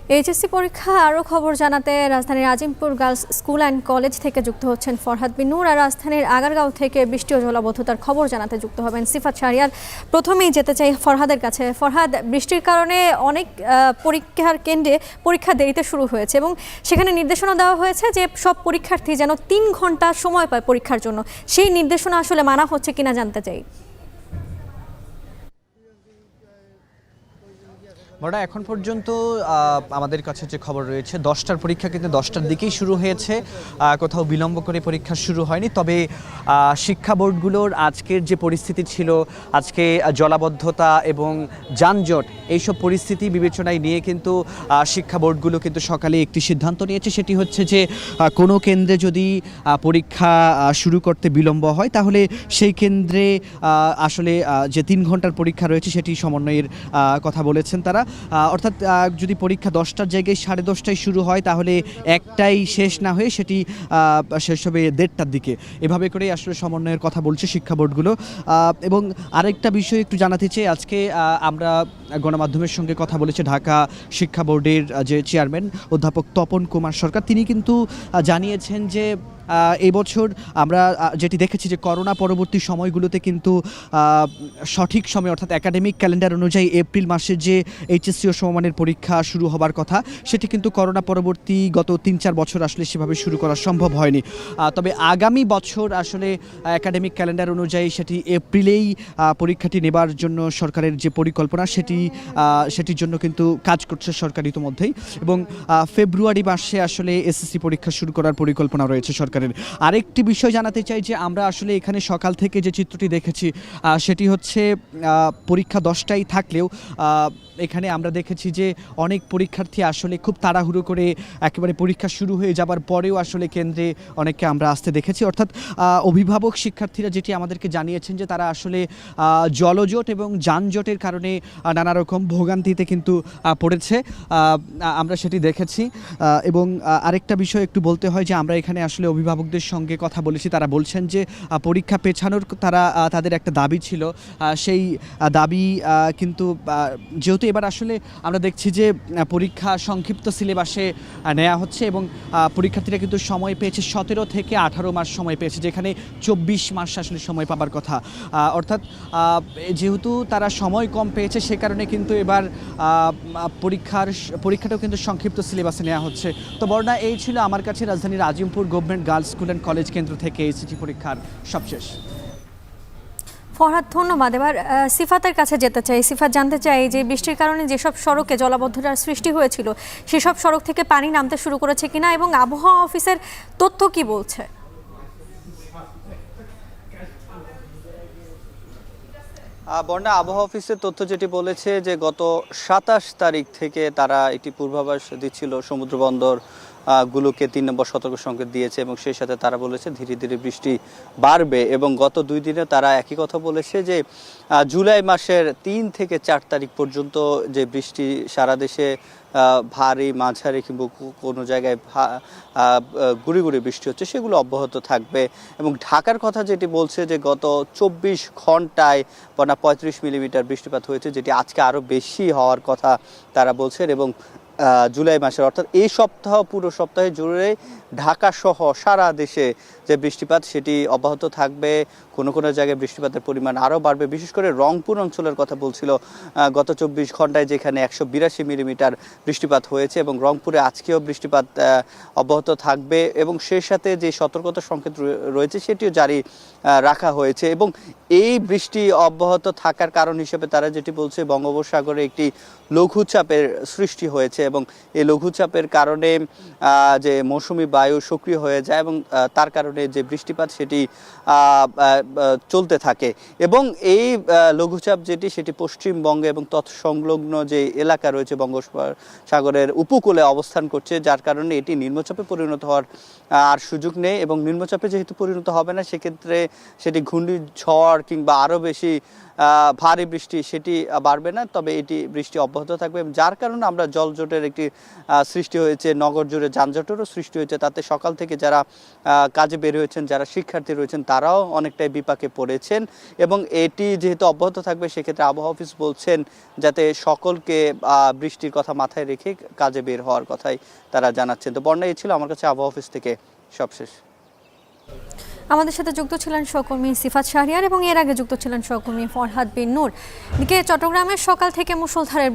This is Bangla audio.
এইচএসসি পরীক্ষা আরও খবর জানাতে রাজধানীর Azimpur girls school and college থেকে যুক্ত হচ্ছেন ফরহাদ বিন নূর, আর রাজধানীর আগারগাঁও থেকে বৃষ্টি ও জলাবদ্ধতার খবর জানাতে যুক্ত হবেন সিফাত শাহরিয়ার। প্রথমেই যেতে চাই ফরহাদের কাছে। ফরহাদ, বৃষ্টির কারণে অনেক পরীক্ষার কেন্দ্রে পরীক্ষা দেরিতে শুরু হয়েছে এবং সেখানে নির্দেশনা দেওয়া হয়েছে যে সব পরীক্ষার্থী যেন 3 ঘন্টা সময় পায় পরীক্ষার জন্য। সেই নির্দেশনা আসলে মানা হচ্ছে কিনা জানতে চাই। বড়া এখন পর্যন্ত আমাদের কাছে যে খবর রয়েছে 10টার পরীক্ষা কিন্তু 10টার দিকেই শুরু হয়েছে, কোথাও বিলম্ব করে পরীক্ষা শুরু হয়নি। তবে শিক্ষা বোর্ডগুলোর আজকের যে পরিস্থিতি ছিল, আজকে জলাবদ্ধতা এবং যানজট এইসব পরিস্থিতি বিবেচনায় নিয়ে কিন্তু শিক্ষা বোর্ডগুলো কিন্তু সকালে একটি সিদ্ধান্ত নিয়েছে। সেটি হচ্ছে যে কোনো কেন্দ্রে যদি পরীক্ষা শুরু করতে বিলম্ব হয় তাহলে সেই কেন্দ্রে আসলে যে 3 ঘন্টার পরীক্ষা রয়েছে সেটি সমন্বয়ের কথা বলেছেন তারা। অর্থাৎ যদি পরীক্ষা 10টার জায়গায় 10:30টায় শুরু হয় তাহলে একটাই শেষ না হয়ে সেটি শেষ হবে 1:30টার দিকে। এভাবে করে আসলে সমন্বয়ের কথা বলছে শিক্ষা বোর্ডগুলো। এবং আরেকটা বিষয় একটু জানাতে চাই, আজকে আমরা গণমাধ্যমের সঙ্গে কথা বলেছি ঢাকা শিক্ষা বোর্ডের যে চেয়ারম্যান অধ্যাপক তপন কুমার সরকার। তিনি কিন্তু জানিয়েছেন যে এই বছর আমরা যেটি দেখেছি যে করোনা পরবর্তী সময়গুলোতে কিন্তু সঠিক সময় অর্থাৎ একাডেমিক ক্যালেন্ডার অনুযায়ী এপ্রিল মাসে যে এইচএসসি ও সমমানের পরীক্ষা শুরু হবার কথা সেটি কিন্তু করোনা পরবর্তী গত 3-4 বছর আসলে সেভাবে শুরু করা সম্ভব হয়নি। তবে আগামী বছর আসলে একাডেমিক ক্যালেন্ডার অনুযায়ী সেটি এপ্রিলেই পরীক্ষাটি নেবার জন্য সরকারের যে পরিকল্পনা সেটির জন্য কিন্তু কাজ করছে সরকার ইতিমধ্যেই, এবং ফেব্রুয়ারি মাসে আসলে এসএসসি পরীক্ষা শুরু করার পরিকল্পনা রয়েছে সরকারের। আরেকটি বিষয় জানাতে চাই যে আমরা আসলে এখানে সকাল থেকে যে চিত্রটি দেখেছি সেটি হচ্ছে পরীক্ষা 10টায় থাকলেও এখানে আমরা দেখেছি যে অনেক পরীক্ষার্থী আসলে খুব তাড়াহুড়ো করে একেবারে পরীক্ষা শুরু হয়ে যাবার পরেও আসলে কেন্দ্রে অনেককে আমরা আসতে দেখেছি। অর্থাৎ অভিভাবক শিক্ষার্থীরা যেটি আমাদেরকে জানিয়েছেন যে তারা আসলে জলজট এবং যানজটের কারণে নানা রকম ভোগান্তিতে কিন্তু পড়েছে, আমরা সেটি দেখেছি। এবং আরেকটা বিষয় একটু বলতে হয় যে আমরা এখানে আসলে অভিভাবকদের সঙ্গে কথা বলেছি, তারা বলছেন যে পরীক্ষা পেছানোর তাদের একটা দাবি ছিল, সেই দাবি কিন্তু যেহেতু এবার আসলে আমরা দেখছি যে পরীক্ষা সংক্ষিপ্ত সিলেবাসে নেওয়া হচ্ছে এবং পরীক্ষার্থীরা কিন্তু সময় পেয়েছে 17 থেকে 18 মাস সময় পেয়েছে, যেখানে 24 মাস আসলে সময় পাবার কথা। অর্থাৎ যেহেতু তারা সময় কম পেয়েছে সে কারণে কিন্তু এবার পরীক্ষাটাও কিন্তু সংক্ষিপ্ত সিলেবাসে নেওয়া হচ্ছে। তো বর্ণা, এই ছিল আমার কাছে রাজধানীর Azimpur government girls school and college কেন্দ্র থেকে এইচএসসি পরীক্ষার সবশেষ। ফরহাদ, ধন্যবাদ। এবার সিফাতের কাছে যেতে চাই। সিফাত, জানতে চাই যে বৃষ্টির কারণে যেসব সড়কে জলাবদ্ধতার সৃষ্টি হয়েছিল সেসব সড়ক থেকে পানি নামতে শুরু করেছে কিনা এবং আবহাওয়া অফিসের তথ্য কি বলছে? বন্যা আবহাওয়া অফিসের তথ্য যেটি বলেছে যে গত 27 তারিখ থেকে তারা একটি পূর্বাভাস দিচ্ছিল, সমুদ্র বন্দর গুলোকে 3 নম্বর সতর্ক সংকেত দিয়েছে এবং সেই সাথে তারা বলেছে ধীরে ধীরে বৃষ্টি বাড়বে। এবং গত 2 দিনে তারা একই কথা বলেছে যে জুলাই মাসের 3 থেকে 4 তারিখ পর্যন্ত যে বৃষ্টি সারা দেশে ভারী মাঝারি কিংবা কোনো জায়গায় গুড়ি গুড়ি বৃষ্টি হচ্ছে সেগুলো অব্যাহত থাকবে। এবং ঢাকার কথা যেটি বলছে যে গত 24 ঘন্টায় 35 মিলিমিটার বৃষ্টিপাত হয়েছে, যেটি আজকে আরও বেশি হওয়ার কথা তারা বলছেন। এবং জুলাই মাসের অর্থাৎ এই সপ্তাহ পুরো সপ্তাহে জুড়ে ঢাকা সহ সারা দেশে যে বৃষ্টিপাত সেটি অব্যাহত থাকবে। কোনো কোনো জায়গায় বৃষ্টিপাতের পরিমাণ আরও বাড়বে। বিশেষ করে রংপুর অঞ্চলের কথা বলছিল, গত 24 ঘন্টায় যেখানে 182 মিলিমিটার বৃষ্টিপাত হয়েছে এবং রংপুরে আজকেও বৃষ্টিপাত অব্যাহত থাকবে এবং সেই সাথে যে সতর্কতা সংকেত রয়েছে সেটিও জারি রাখা হয়েছে। এবং এই বৃষ্টি অব্যাহত থাকার কারণ হিসেবে তারা যেটি বলছে বঙ্গোপসাগরে একটি লঘুচাপের সৃষ্টি হয়েছে এবং এই লঘুচাপের কারণে যে মৌসুমি বায়ু সক্রিয় হয়ে যায় এবং তার কারণে যে বৃষ্টিপাত সেটি চলতে থাকে। এবং এই লঘুচাপ যেটি সেটি পশ্চিমবঙ্গে এবং তৎসংলগ্ন যে এলাকা রয়েছে বঙ্গোপসাগরের উপকূলে অবস্থান করছে, যার কারণে এটি নিম্নচাপে পরিণত হওয়ার আর সুযোগ নেই। এবং নিম্নচাপে যেহেতু পরিণত হবে না সেক্ষেত্রে সেটি ঘূর্ণিঝড় কিংবা আরও বেশি ভারী বৃষ্টি সেটি বাড়বে না, তবে এটি বৃষ্টি অব্যাহত থাকবে, যার কারণে আমরা জলজটের একটি সৃষ্টি হয়েছে, নগর জুড়ে যানজটেরও সৃষ্টি হয়েছে। তাতে সকাল থেকে যারা কাজে বের হয়েছেন, যারা শিক্ষার্থী রয়েছেন, তারাও অনেকটাই বিপাকে পড়েছেন। এবং এটি যেহেতু অব্যাহত থাকবে, সেক্ষেত্রে আবহাওয়া অফিস বলছেন যাতে সকলকে বৃষ্টির কথা মাথায় রেখে কাজে বের হওয়ার কথাই তারা জানাচ্ছেন। তো বর্ণা, এই ছিল আমার কাছে আবহাওয়া অফিস থেকে সবশেষ। আমাদের সাথে যুক্ত ছিলেন সহকর্মী সিফাত শাহরিয়ার এবং এর আগে যুক্ত ছিলেন সহকর্মী ফরহাদ বিন নূর। এদিকে চট্টগ্রামের সকাল থেকে মুষলধারের